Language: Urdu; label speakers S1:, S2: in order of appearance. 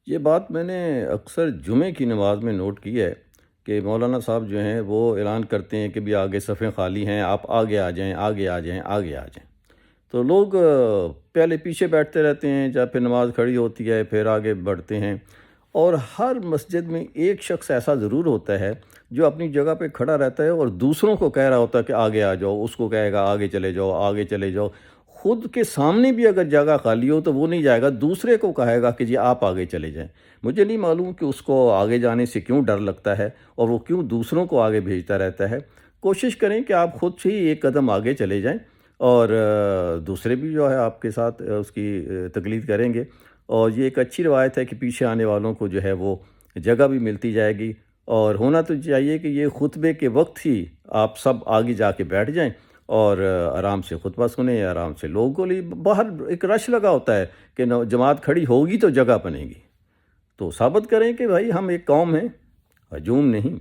S1: یہ بات میں نے اکثر جمعے کی نماز میں نوٹ کی ہے کہ مولانا صاحب جو ہیں وہ اعلان کرتے ہیں کہ بھی آگے صفیں خالی ہیں، آپ آگے آ جائیں، آگے آ جائیں، آگے آ جائیں۔ تو لوگ پہلے پیچھے بیٹھتے رہتے ہیں، جب پھر نماز کھڑی ہوتی ہے پھر آگے بڑھتے ہیں، اور ہر مسجد میں ایک شخص ایسا ضرور ہوتا ہے جو اپنی جگہ پہ کھڑا رہتا ہے اور دوسروں کو کہہ رہا ہوتا ہے کہ آگے آ جاؤ، اس کو کہے گا آگے چلے جاؤ، آگے چلے جاؤ۔ خود کے سامنے بھی اگر جگہ خالی ہو تو وہ نہیں جائے گا، دوسرے کو کہے گا کہ جی آپ آگے چلے جائیں۔ مجھے نہیں معلوم کہ اس کو آگے جانے سے کیوں ڈر لگتا ہے اور وہ کیوں دوسروں کو آگے بھیجتا رہتا ہے۔ کوشش کریں کہ آپ خود سے ہی ایک قدم آگے چلے جائیں، اور دوسرے بھی جو ہے آپ کے ساتھ اس کی تقلید کریں گے، اور یہ ایک اچھی روایت ہے کہ پیچھے آنے والوں کو جو ہے وہ جگہ بھی ملتی جائے گی۔ اور ہونا تو چاہیے کہ یہ خطبے کے وقت ہی آپ سب آگے جا کے بیٹھ جائیں اور آرام سے خطبہ سنیں، آرام سے لوگوں کو لیے باہر ایک رش لگا ہوتا ہے کہ جماعت کھڑی ہوگی تو جگہ بنے گی۔ تو ثابت کریں کہ بھائی ہم ایک قوم ہیں، ہجوم نہیں۔